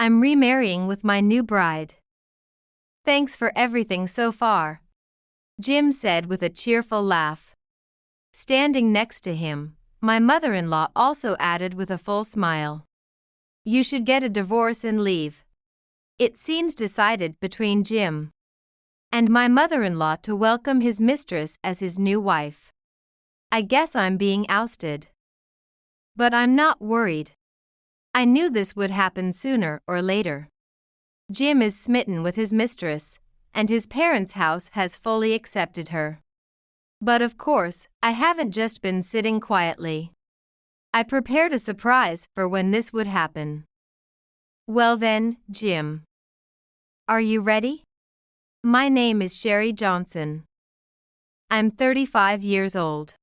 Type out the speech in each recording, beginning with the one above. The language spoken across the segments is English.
I'm remarrying with my new bride. Thanks for everything so far, Jim said with a cheerful laugh. Standing next to him, my mother-in-law also added with a full smile. You should get a divorce and leave. It seems decided between Jim and my mother-in-law to welcome his mistress as his new wife. I guess I'm being ousted. But I'm not worried. I knew this would happen sooner or later. Jim is smitten with his mistress, and his parents' house has fully accepted her. But of course, I haven't just been sitting quietly. I prepared a surprise for when this would happen. Well then, Jim. Are you ready? My name is Sherry Johnson. I'm 35 years old.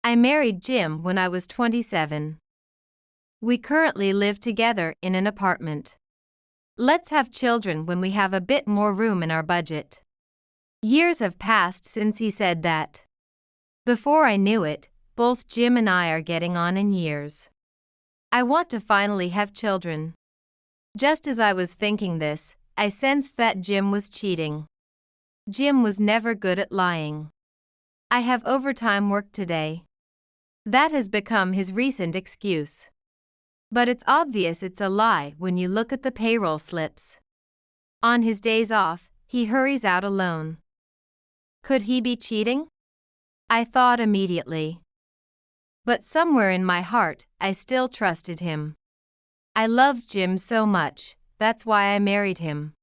I married Jim when I was 27. We currently live together in an apartment. Let's have children when we have a bit more room in our budget. Years have passed since he said that. Before I knew it, both Jim and I are getting on in years. I want to finally have children. Just as I was thinking this, I sensed that Jim was cheating. Jim was never good at lying. I have overtime work today. That has become his recent excuse. But it's obvious it's a lie when you look at the payroll slips. On his days off, he hurries out alone. Could he be cheating? I thought immediately. But somewhere in my heart, I still trusted him. I loved Jim so much, that's why I married him.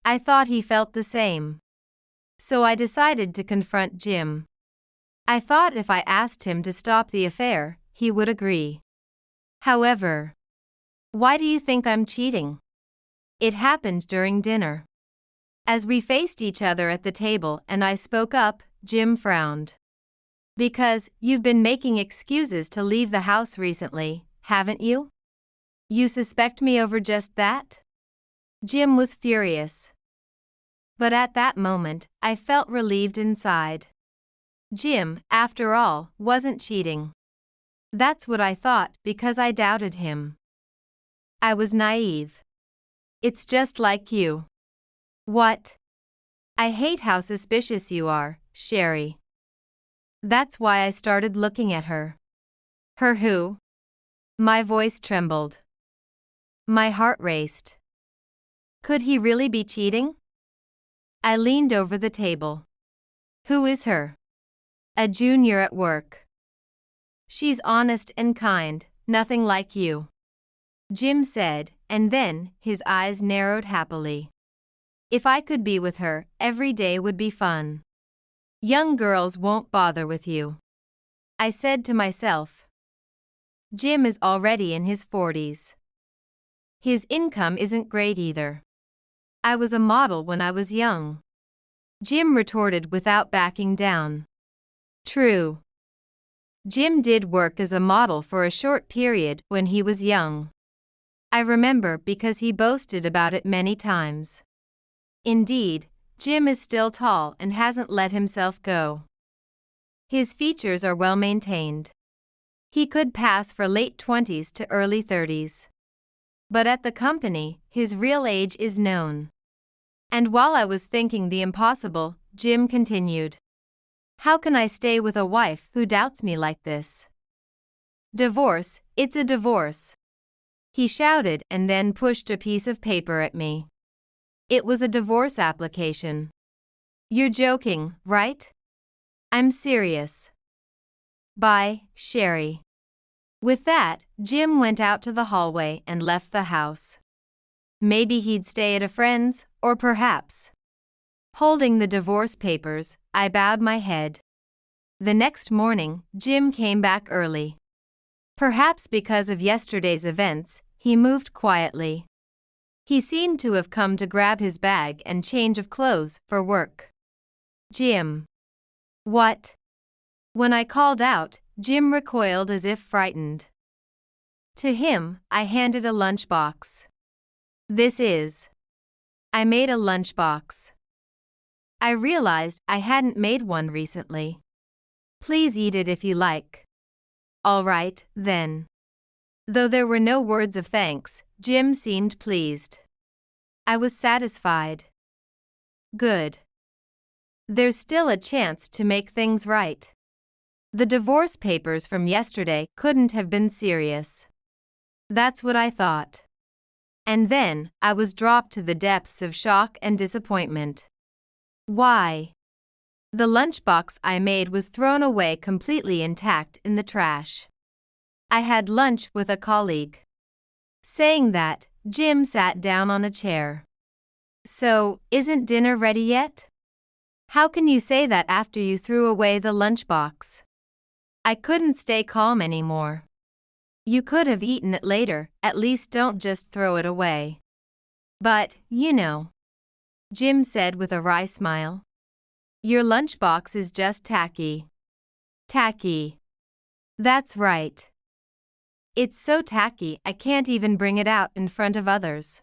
I thought he felt the same. So I decided to confront Jim. I thought if I asked him to stop the affair, he would agree. However, why do you think I'm cheating? It happened during dinner. As we faced each other at the table and I spoke up, Jim frowned. Because you've been making excuses to leave the house recently, haven't you? You suspect me over just that? Jim was furious. But at that moment, I felt relieved inside. Jim, after all, wasn't cheating. That's what I thought because I doubted him. I was naive. It's just like you. What? I hate how suspicious you are, Sherry. That's why I started looking at her. Her who? My voice trembled. My heart raced. Could he really be cheating? I leaned over the table. Who is her? A junior at work. She's honest and kind, nothing like you, Jim said, and then his eyes narrowed happily. If I could be with her, every day would be fun. Young girls won't bother with you, I said to myself. Jim is already in his 40s. His income isn't great either. I was a model when I was young, Jim retorted without backing down. True. Jim did work as a model for a short period when he was young. I remember because he boasted about it many times. Indeed, Jim is still tall and hasn't let himself go. His features are well maintained. He could pass for late 20s to early 30s. But at the company, his real age is known. And while I was thinking the impossible, Jim continued. How can I stay with a wife who doubts me like this? Divorce, it's a divorce, he shouted and then pushed a piece of paper at me. It was a divorce application. You're joking, right? I'm serious. Bye, Sherry. With that, Jim went out to the hallway and left the house. Maybe he'd stay at a friend's, or perhaps. Holding the divorce papers, I bowed my head. The next morning, Jim came back early. Perhaps because of yesterday's events, he moved quietly. He seemed to have come to grab his bag and change of clothes for work. Jim. What? When I called out, Jim recoiled as if frightened. To him, I handed a lunchbox. This is. I made a lunchbox. I realized I hadn't made one recently. Please eat it if you like. All right, then. Though there were no words of thanks, Jim seemed pleased. I was satisfied. Good. There's still a chance to make things right. The divorce papers from yesterday couldn't have been serious. That's what I thought. And then, I was dropped to the depths of shock and disappointment. Why? The lunchbox I made was thrown away completely intact in the trash. I had lunch with a colleague. Saying that, Jim sat down on a chair. So, isn't dinner ready yet? How can you say that after you threw away the lunchbox? I couldn't stay calm anymore. You could have eaten it later, at least don't just throw it away. But, you know, Jim said with a wry smile. Your lunchbox is just tacky. Tacky. That's right. It's so tacky I can't even bring it out in front of others.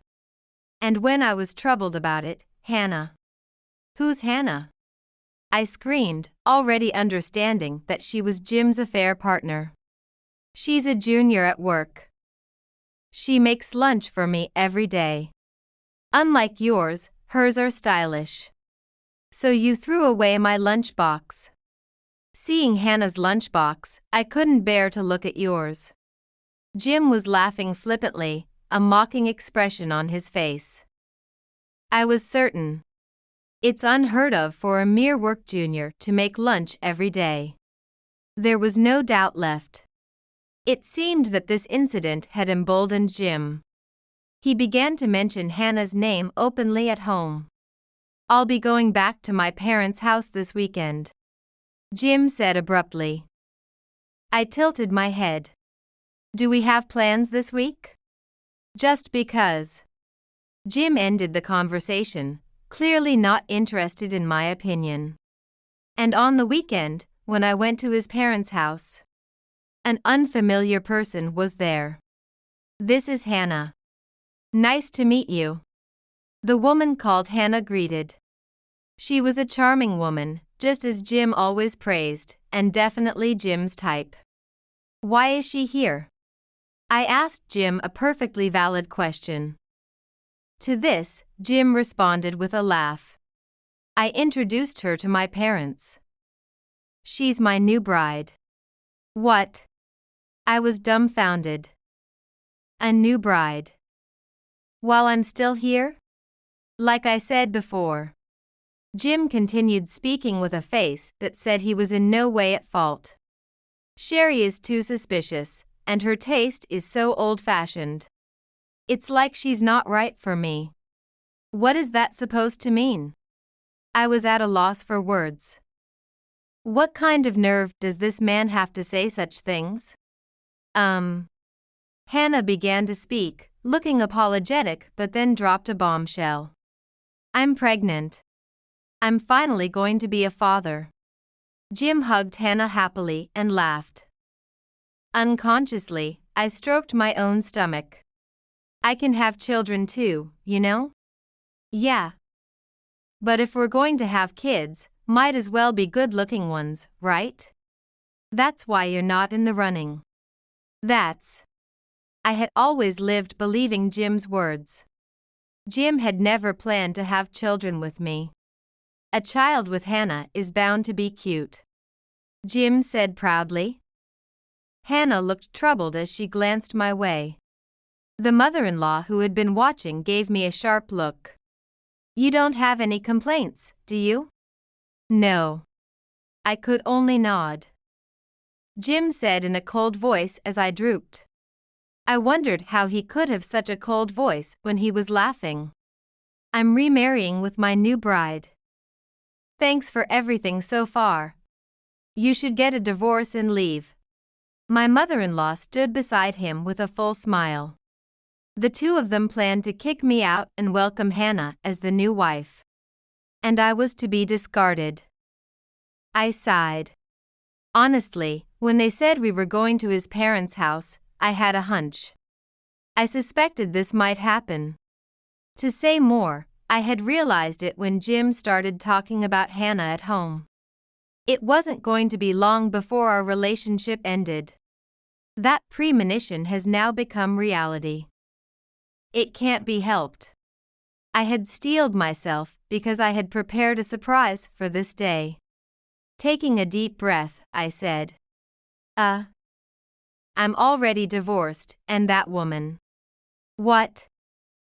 And when I was troubled about it, Hannah. Who's Hannah? I screamed, already understanding that she was Jim's affair partner. She's a junior at work. She makes lunch for me every day. Unlike yours, hers are stylish. So you threw away my lunchbox. Seeing Hannah's lunchbox, I couldn't bear to look at yours. Jim was laughing flippantly, a mocking expression on his face. I was certain. It's unheard of for a mere work junior to make lunch every day. There was no doubt left. It seemed that this incident had emboldened Jim. He began to mention Hannah's name openly at home. I'll be going back to my parents' house this weekend, Jim said abruptly. I tilted my head. Do we have plans this week? Just because. Jim ended the conversation, clearly not interested in my opinion. And on the weekend, when I went to his parents' house, an unfamiliar person was there. This is Hannah. Nice to meet you. The woman called Hannah greeted. She was a charming woman, just as Jim always praised, and definitely Jim's type. Why is she here? I asked Jim a perfectly valid question. To this, Jim responded with a laugh. I introduced her to my parents. She's my new bride. What? I was dumbfounded. A new bride. While I'm still here? Like I said before. Jim continued speaking with a face that said he was in no way at fault. Sherry is too suspicious, and her taste is so old-fashioned. It's like she's not right for me. What is that supposed to mean? I was at a loss for words. What kind of nerve does this man have to say such things? Hannah began to speak, looking apologetic, but then dropped a bombshell. I'm pregnant. I'm finally going to be a father. Jim hugged Hannah happily and laughed. Unconsciously, I stroked my own stomach. I can have children too, you know? Yeah. But if we're going to have kids, might as well be good-looking ones, right? That's why you're not in the running. I had always lived believing Jim's words. Jim had never planned to have children with me. A child with Hannah is bound to be cute, Jim said proudly. Hannah looked troubled as she glanced my way. The mother-in-law who had been watching gave me a sharp look. You don't have any complaints, do you? No. I could only nod. Jim said in a cold voice as I drooped. I wondered how he could have such a cold voice when he was laughing. I'm remarrying with my new bride. Thanks for everything so far. You should get a divorce and leave. My mother-in-law stood beside him with a full smile. The two of them planned to kick me out and welcome Hannah as the new wife. And I was to be discarded. I sighed. Honestly, when they said we were going to his parents' house, I had a hunch. I suspected this might happen. To say more, I had realized it when Jim started talking about Hannah at home. It wasn't going to be long before our relationship ended. That premonition has now become reality. It can't be helped. I had steeled myself because I had prepared a surprise for this day. Taking a deep breath, I said, I'm already divorced, and that woman. What?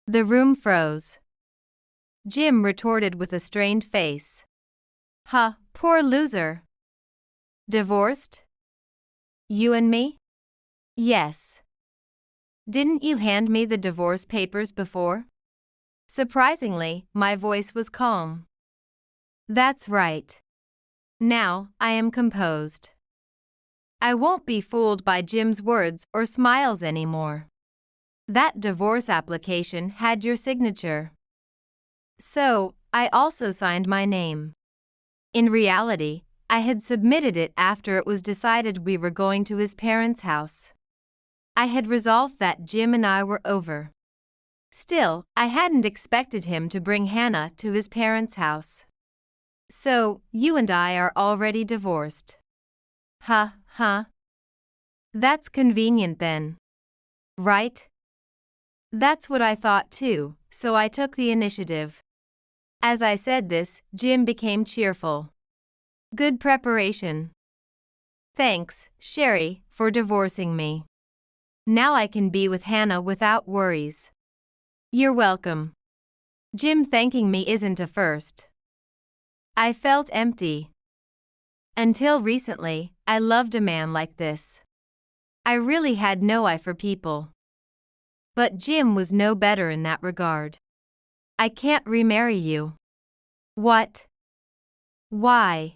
The room froze. Jim retorted with a strained face. Poor loser. Divorced? You and me? Yes. Didn't you hand me the divorce papers before? Surprisingly, my voice was calm. That's right. Now, I am composed. I won't be fooled by Jim's words or smiles anymore. That divorce application had your signature. So, I also signed my name. In reality, I had submitted it after it was decided we were going to his parents' house. I had resolved that Jim and I were over. Still, I hadn't expected him to bring Hannah to his parents' house. So, you and I are already divorced. That's convenient then. Right? That's what I thought too, so I took the initiative. As I said this, Jim became cheerful. Good preparation. Thanks, Sherry, for divorcing me. Now I can be with Hannah without worries. You're welcome. Jim thanking me isn't a first. I felt empty. Until recently, I loved a man like this. I really had no eye for people. But Jim was no better in that regard. I can't remarry you. What? Why?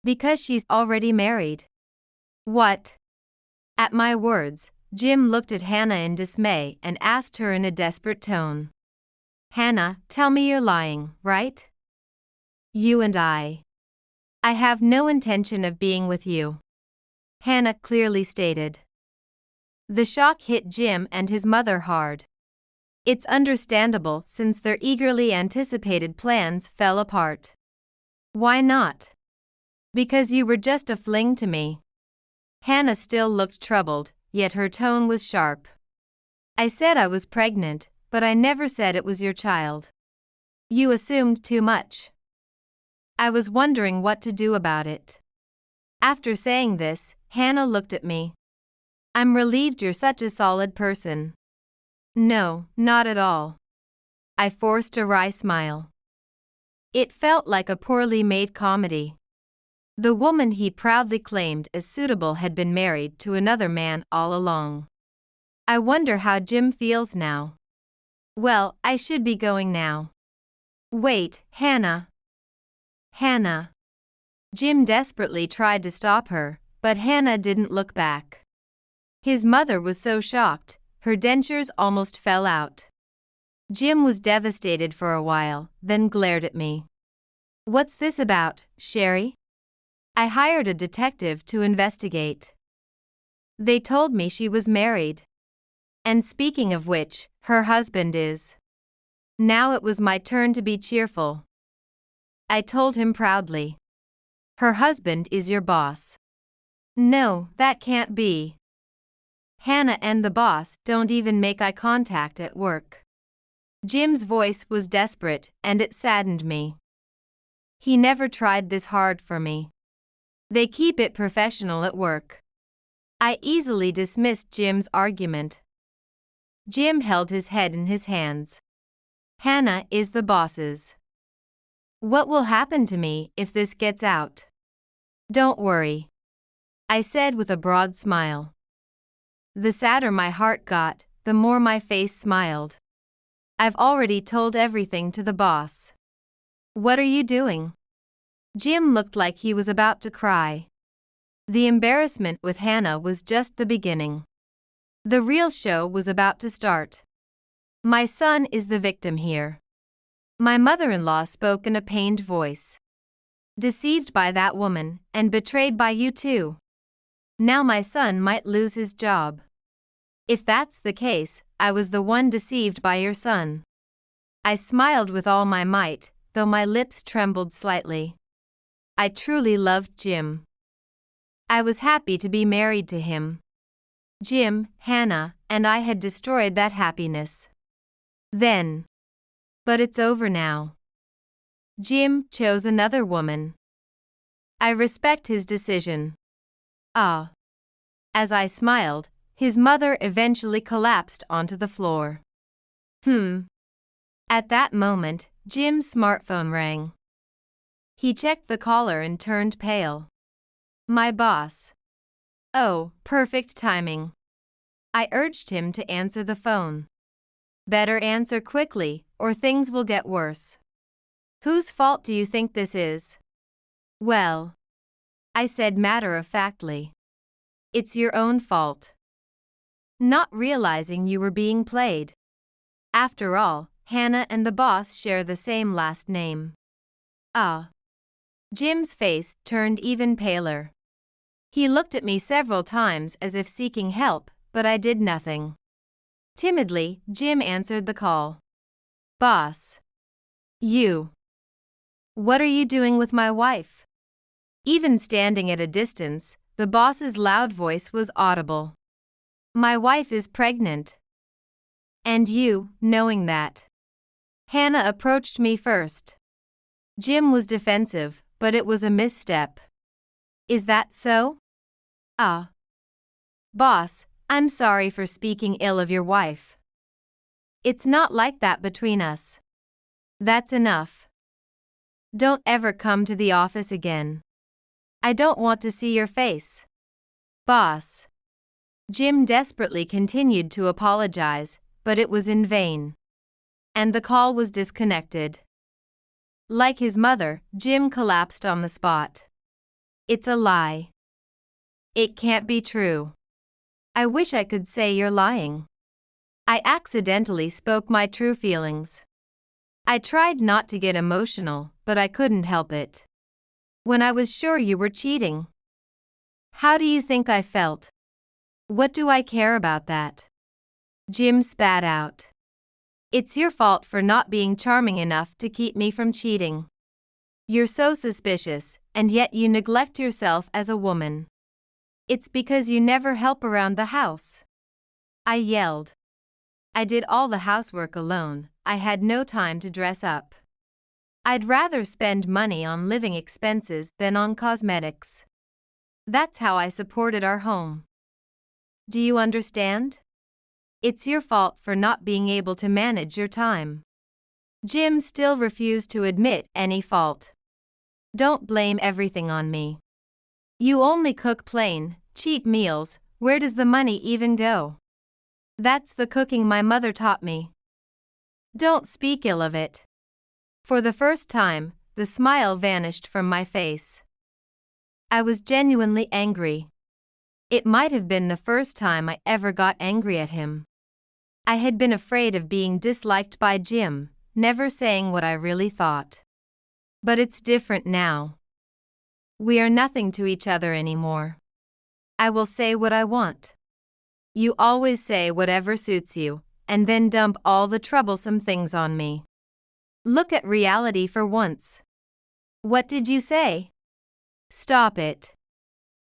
Because she's already married. What? At my words, Jim looked at Hannah in dismay and asked her in a desperate tone. Hannah, tell me you're lying, right? You and I have no intention of being with you. Hannah clearly stated. The shock hit Jim and his mother hard. It's understandable since their eagerly anticipated plans fell apart. Why not? Because you were just a fling to me. Hannah still looked troubled, yet her tone was sharp. I said I was pregnant, but I never said it was your child. You assumed too much. I was wondering what to do about it. After saying this, Hannah looked at me. I'm relieved you're such a solid person. No, not at all. I forced a wry smile. It felt like a poorly made comedy. The woman he proudly claimed as suitable had been married to another man all along. I wonder how Jim feels now. Well, I should be going now. Wait, Hannah. Hannah. Jim desperately tried to stop her, but Hannah didn't look back. His mother was so shocked, her dentures almost fell out. Jim was devastated for a while, then glared at me. What's this about, Sherry? I hired a detective to investigate. They told me she was married. And speaking of which, her husband is. Now it was my turn to be cheerful. I told him proudly. Her husband is your boss. No, that can't be. Hannah and the boss don't even make eye contact at work. Jim's voice was desperate, and it saddened me. He never tried this hard for me. They keep it professional at work. I easily dismissed Jim's argument. Jim held his head in his hands. Hannah is the boss's. What will happen to me if this gets out? Don't worry, I said with a broad smile. The sadder my heart got, the more my face smiled. I've already told everything to the boss. What are you doing? Jim looked like he was about to cry. The embarrassment with Hannah was just the beginning. The real show was about to start. My son is the victim here. My mother-in-law spoke in a pained voice. Deceived by that woman, and betrayed by you too. Now my son might lose his job. If that's the case, I was the one deceived by your son. I smiled with all my might, though my lips trembled slightly. I truly loved Jim. I was happy to be married to him. Jim, Hannah, and I had destroyed that happiness. Then. But it's over now. Jim chose another woman. I respect his decision. Ah. As I smiled, his mother eventually collapsed onto the floor. At that moment, Jim's smartphone rang. He checked the caller and turned pale. My boss. Oh, perfect timing. I urged him to answer the phone. Better answer quickly, or things will get worse. Whose fault do you think this is? Well, I said matter-of-factly. It's your own fault. Not realizing you were being played. After all, Hannah and the boss share the same last name. Ah. Jim's face turned even paler. He looked at me several times as if seeking help, but I did nothing. Timidly, Jim answered the call. Boss. You. What are you doing with my wife? Even standing at a distance, the boss's loud voice was audible. My wife is pregnant. And you, knowing that. Hannah approached me first. Jim was defensive, but it was a misstep. Is that so? Ah. Boss, I'm sorry for speaking ill of your wife. It's not like that between us. That's enough. Don't ever come to the office again. I don't want to see your face. Boss. Jim desperately continued to apologize, but it was in vain. And the call was disconnected. Like his mother, Jim collapsed on the spot. It's a lie. It can't be true. I wish I could say you're lying. I accidentally spoke my true feelings. I tried not to get emotional, but I couldn't help it. When I was sure you were cheating. How do you think I felt? What do I care about that? Jim spat out. It's your fault for not being charming enough to keep me from cheating. You're so suspicious, and yet you neglect yourself as a woman. It's because you never help around the house. I yelled. I did all the housework alone. I had no time to dress up. I'd rather spend money on living expenses than on cosmetics. That's how I supported our home. Do you understand? It's your fault for not being able to manage your time. Jim still refused to admit any fault. Don't blame everything on me. You only cook plain, cheap meals. Where does the money even go? That's the cooking my mother taught me. Don't speak ill of it. For the first time, the smile vanished from my face. I was genuinely angry. It might have been the first time I ever got angry at him. I had been afraid of being disliked by Jim, never saying what I really thought. But it's different now. We are nothing to each other anymore. I will say what I want. You always say whatever suits you, and then dump all the troublesome things on me. Look at reality for once. What did you say? Stop it.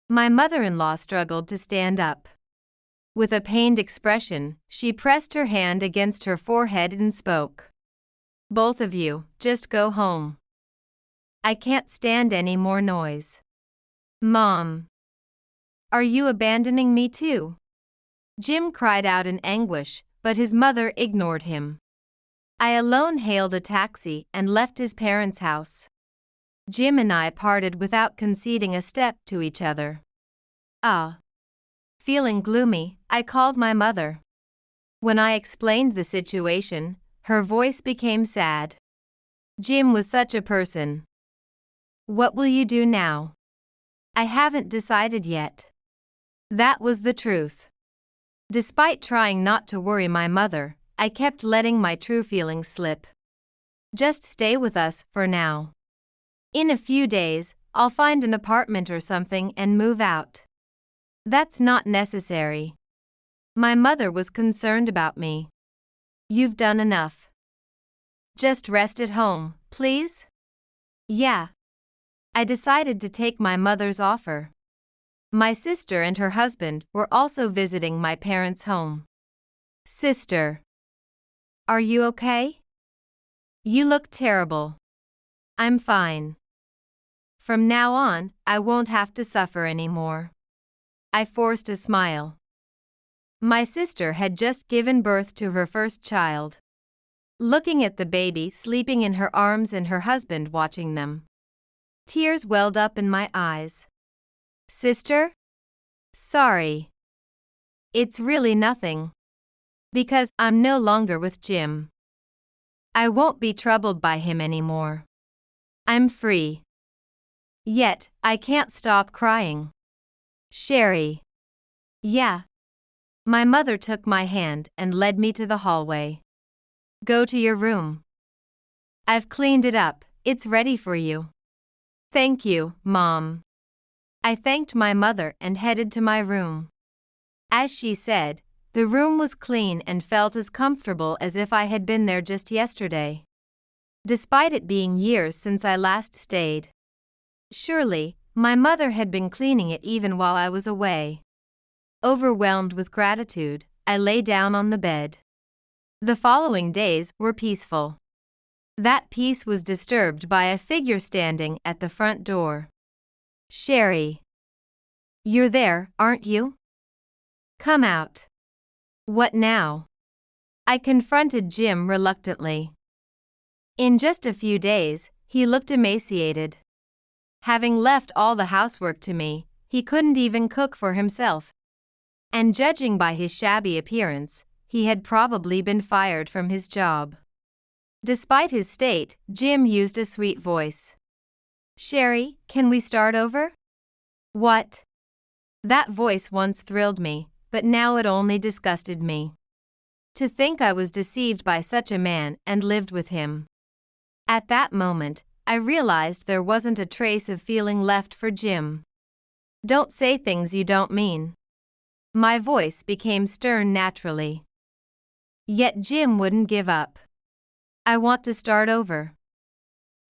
My mother-in-law struggled to stand up. With a pained expression, she pressed her hand against her forehead and spoke. Both of you, just go home. I can't stand any more noise. Mom. Are you abandoning me too? Jim cried out in anguish, but his mother ignored him. I alone hailed a taxi and left his parents' house. Jim and I parted without conceding a step to each other. Feeling gloomy, I called my mother. When I explained the situation, her voice became sad. Jim was such a person. What will you do now? I haven't decided yet. That was the truth. Despite trying not to worry my mother, I kept letting my true feelings slip. Just stay with us for now. In a few days, I'll find an apartment or something and move out. That's not necessary. My mother was concerned about me. You've done enough. Just rest at home, please? Yeah. I decided to take my mother's offer. My sister and her husband were also visiting my parents' home. Sister. Are you okay? You look terrible. I'm fine. From now on, I won't have to suffer anymore. I forced a smile. My sister had just given birth to her first child. Looking at the baby sleeping in her arms and her husband watching them. Tears welled up in my eyes. Sister? Sorry. It's really nothing. Because I'm no longer with Jim. I won't be troubled by him anymore. I'm free. Yet, I can't stop crying. Sherry. Yeah. My mother took my hand and led me to the hallway. Go to your room. I've cleaned it up, it's ready for you. Thank you, Mom. I thanked my mother and headed to my room. As she said, the room was clean and felt as comfortable as if I had been there just yesterday. Despite it being years since I last stayed. Surely, my mother had been cleaning it even while I was away. Overwhelmed with gratitude, I lay down on the bed. The following days were peaceful. That peace was disturbed by a figure standing at the front door. Sherry. You're there, aren't you? Come out. What now? I confronted Jim reluctantly. In just a few days, he looked emaciated. Having left all the housework to me, he couldn't even cook for himself. And judging by his shabby appearance, he had probably been fired from his job. Despite his state, Jim used a sweet voice. Sherry, can we start over? What? That voice once thrilled me, but now it only disgusted me. To think I was deceived by such a man and lived with him. At that moment, I realized there wasn't a trace of feeling left for Jim. Don't say things you don't mean. My voice became stern naturally. Yet Jim wouldn't give up. I want to start over.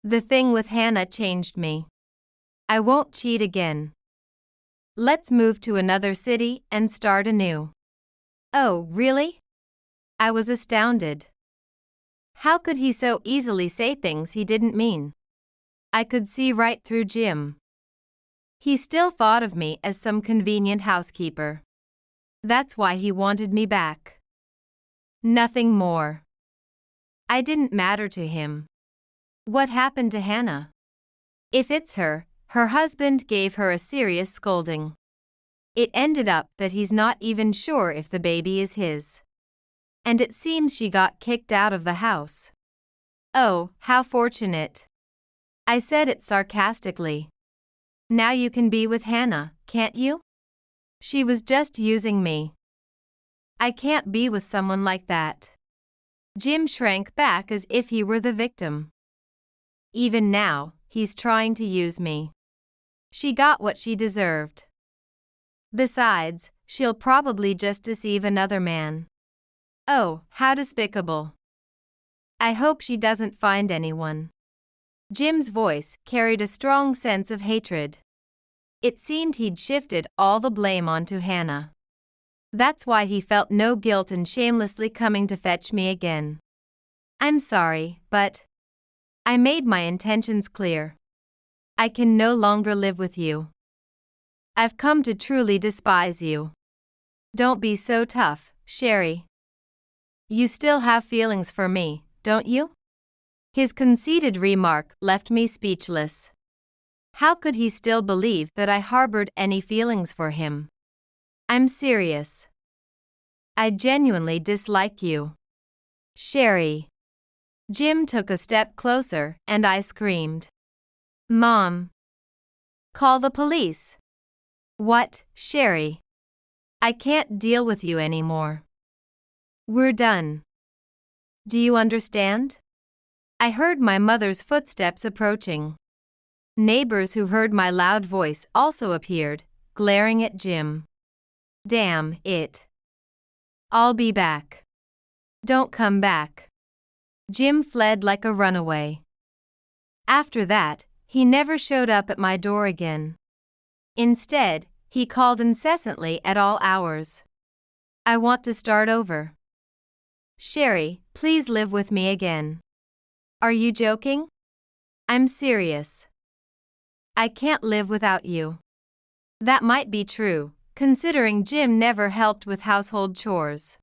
The thing with Hannah changed me. I won't cheat again. Let's move to another city and start anew. Oh, really? I was astounded. How could he so easily say things he didn't mean? I could see right through Jim. He still thought of me as some convenient housekeeper. That's why he wanted me back. Nothing more. I didn't matter to him. What happened to Hannah? If it's her husband gave her a serious scolding. It ended up that he's not even sure if the baby is his. And it seems she got kicked out of the house. Oh, how fortunate. I said it sarcastically. Now you can be with Hannah, can't you? She was just using me. I can't be with someone like that. Jim shrank back as if he were the victim. Even now, he's trying to use me. She got what she deserved. Besides, she'll probably just deceive another man. Oh, how despicable. I hope she doesn't find anyone. Jim's voice carried a strong sense of hatred. It seemed he'd shifted all the blame onto Hannah. That's why he felt no guilt in shamelessly coming to fetch me again. I'm sorry, but I made my intentions clear. I can no longer live with you. I've come to truly despise you. Don't be so tough, Sherry. You still have feelings for me, don't you? His conceited remark left me speechless. How could he still believe that I harbored any feelings for him? I'm serious. I genuinely dislike you. Sherry. Jim took a step closer and I screamed. Mom. Call the police. What, Sherry? I can't deal with you anymore. We're done. Do you understand? I heard my mother's footsteps approaching. Neighbors who heard my loud voice also appeared, glaring at Jim. Damn it. I'll be back. Don't come back. Jim fled like a runaway. After that, he never showed up at my door again. Instead, He called incessantly at all hours. I want to start over. Sherry, please live with me again. Are you joking? I'm serious. I can't live without you. That might be true, considering Jim never helped with household chores.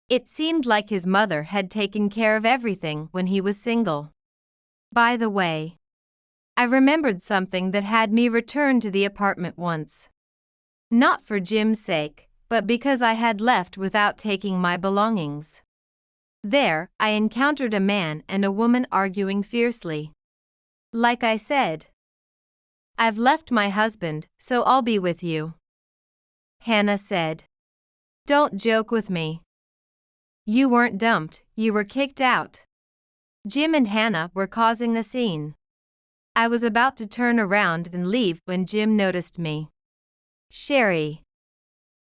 It seemed like his mother had taken care of everything when he was single. By the way, I remembered something that had me return to the apartment once. Not for Jim's sake, but because I had left without taking my belongings. There, I encountered a man and a woman arguing fiercely. Like I said, I've left my husband, so I'll be with you. Hannah said. Don't joke with me. You weren't dumped, you were kicked out. Jim and Hannah were causing a scene. I was about to turn around and leave when Jim noticed me. Sherry.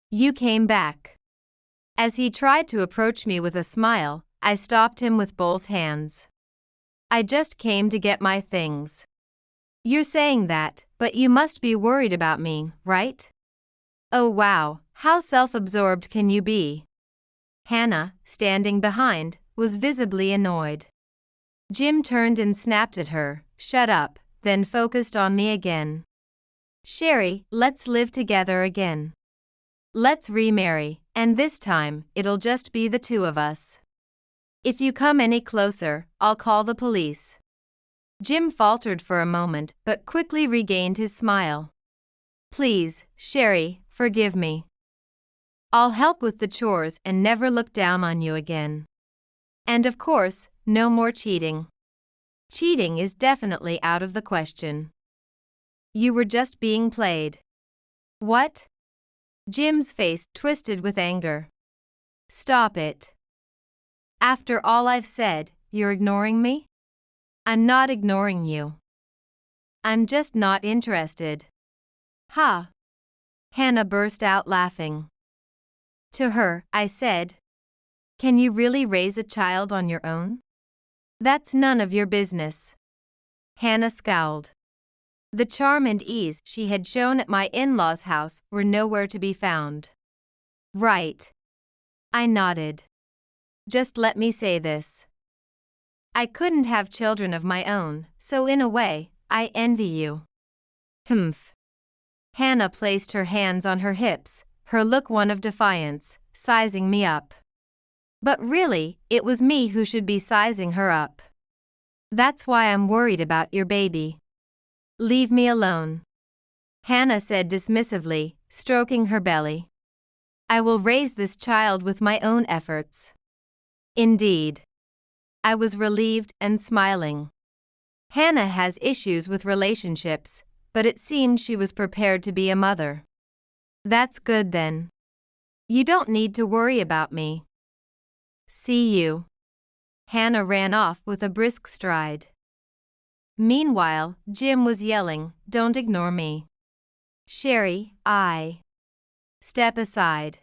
You came back. As he tried to approach me with a smile, I stopped him with both hands. I just came to get my things. You're saying that, but you must be worried about me, right? Oh wow, how self-absorbed can you be? Hannah, standing behind, was visibly annoyed. Jim turned and snapped at her, shut up, then focused on me again. Sherry, let's live together again. Let's remarry, and this time, it'll just be the two of us. If you come any closer, I'll call the police. Jim faltered for a moment but quickly regained his smile. Please, Sherry, forgive me. I'll help with the chores and never look down on you again. And of course, no more cheating. Cheating is definitely out of the question. You were just being played. What? Jim's face twisted with anger. Stop it. After all I've said, you're ignoring me? I'm not ignoring you. I'm just not interested. Ha! Hannah burst out laughing. To her, I said, can you really raise a child on your own? That's none of your business. Hannah scowled. The charm and ease she had shown at my in-laws' house were nowhere to be found. Right. I nodded. Just let me say this. I couldn't have children of my own, so in a way, I envy you. Humph. Hannah placed her hands on her hips, her look one of defiance, sizing me up. But really, it was me who should be sizing her up. That's why I'm worried about your baby. Leave me alone. Hannah said dismissively, stroking her belly. I will raise this child with my own efforts. Indeed. I was relieved and smiling. Hannah has issues with relationships, but it seemed she was prepared to be a mother. That's good then. You don't need to worry about me. See you. Hannah ran off with a brisk stride. Meanwhile, Jim was yelling, don't ignore me. Sherry, Step aside.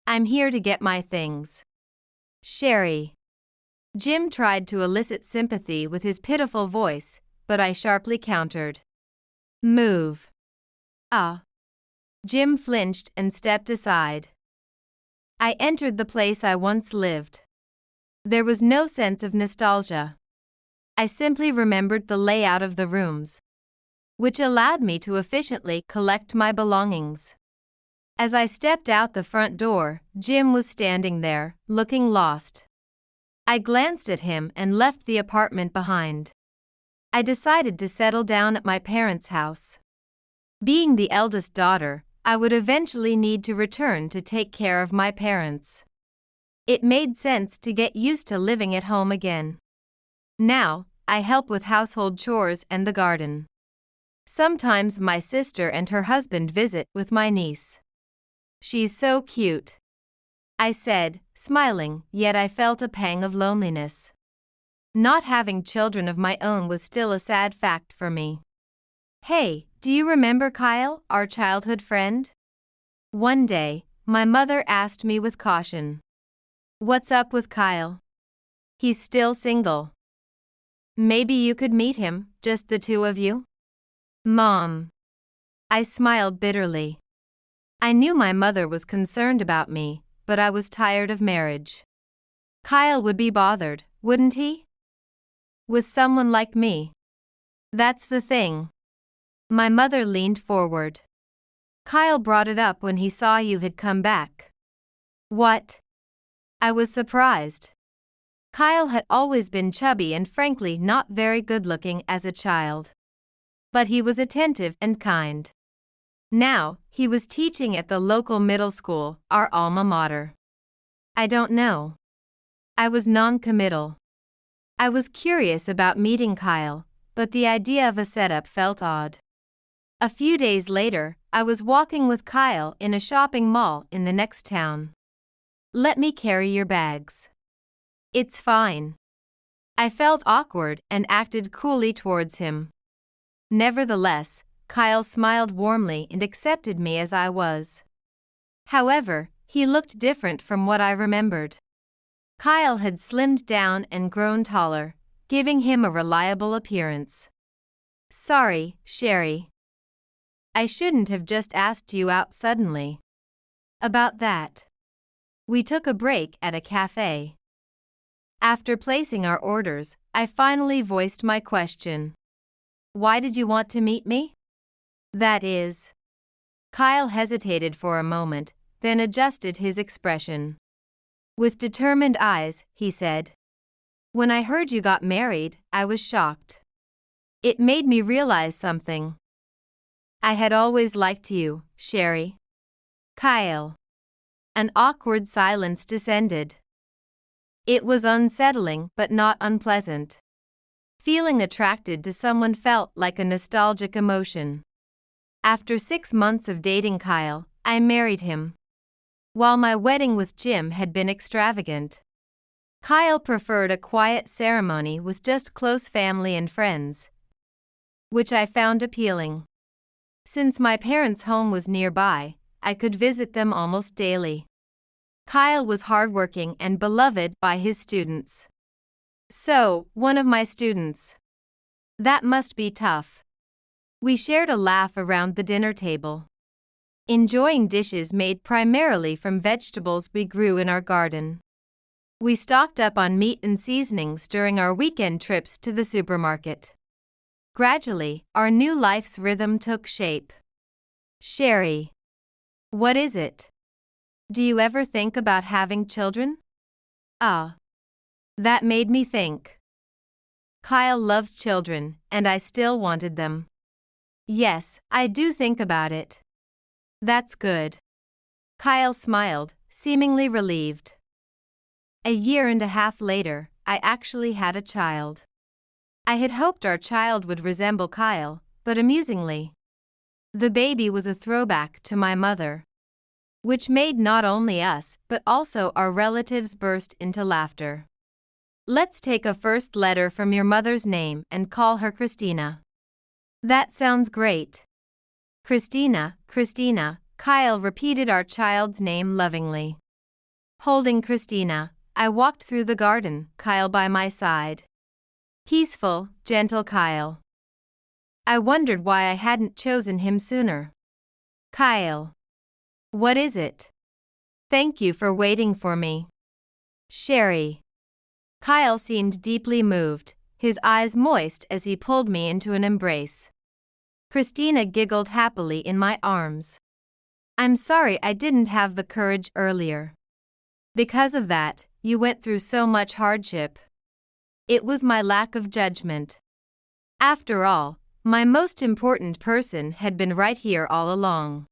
I'm here to get my things. Sherry. Jim tried to elicit sympathy with his pitiful voice, but I sharply countered. Move. Ah. Jim flinched and stepped aside. I entered the place I once lived. There was no sense of nostalgia. I simply remembered the layout of the rooms, which allowed me to efficiently collect my belongings. As I stepped out the front door, Jim was standing there, looking lost. I glanced at him and left the apartment behind. I decided to settle down at my parents' house. Being the eldest daughter, I would eventually need to return to take care of my parents. It made sense to get used to living at home again. Now, I help with household chores and the garden. Sometimes my sister and her husband visit with my niece. She's so cute. I said, smiling, yet I felt a pang of loneliness. Not having children of my own was still a sad fact for me. Hey, do you remember Kyle, our childhood friend? One day, my mother asked me with caution. What's up with Kyle? He's still single. Maybe you could meet him, just the two of you? Mom. I smiled bitterly. I knew my mother was concerned about me, but I was tired of marriage. Kyle would be bothered, wouldn't he? With someone like me. That's the thing. My mother leaned forward. Kyle brought it up when he saw you had come back. What? I was surprised. Kyle had always been chubby and frankly not very good-looking as a child. But he was attentive and kind. Now, he was teaching at the local middle school, our alma mater. I don't know. I was non-committal. I was curious about meeting Kyle, but the idea of a setup felt odd. A few days later, I was walking with Kyle in a shopping mall in the next town. Let me carry your bags. It's fine. I felt awkward and acted coolly towards him. Nevertheless, Kyle smiled warmly and accepted me as I was. However, he looked different from what I remembered. Kyle had slimmed down and grown taller, giving him a reliable appearance. Sorry, Sherry. I shouldn't have just asked you out suddenly. About that. We took a break at a cafe. After placing our orders, I finally voiced my question. Why did you want to meet me? That is. Kyle hesitated for a moment, then adjusted his expression. With determined eyes, he said, When I heard you got married, I was shocked. It made me realize something. I had always liked you, Sherry. Kyle. An awkward silence descended. It was unsettling but not unpleasant. Feeling attracted to someone felt like a nostalgic emotion. After 6 months of dating Kyle, I married him. While my wedding with Jim had been extravagant, Kyle preferred a quiet ceremony with just close family and friends, which I found appealing. Since my parents' home was nearby, I could visit them almost daily. Kyle was hardworking and beloved by his students. So, one of my students. That must be tough. We shared a laugh around the dinner table, enjoying dishes made primarily from vegetables we grew in our garden. We stocked up on meat and seasonings during our weekend trips to the supermarket. Gradually, our new life's rhythm took shape. Sherry. What is it? Do you ever think about having children? Ah. That made me think. Kyle loved children, and I still wanted them. Yes, I do think about it. That's good. Kyle smiled, seemingly relieved. A year and a half later, I actually had a child. I had hoped our child would resemble Kyle, but amusingly, the baby was a throwback to my mother, which made not only us but also our relatives burst into laughter. Let's take a first letter from your mother's name and call her Christina. That sounds great. Christina, Christina, Kyle repeated our child's name lovingly. Holding Christina, I walked through the garden, Kyle by my side. Peaceful, gentle Kyle. I wondered why I hadn't chosen him sooner. Kyle. What is it? Thank you for waiting for me. Sherry. Kyle seemed deeply moved, his eyes moist as he pulled me into an embrace. Christina giggled happily in my arms. I'm sorry I didn't have the courage earlier. Because of that, you went through so much hardship. It was my lack of judgment. After all, my most important person had been right here all along.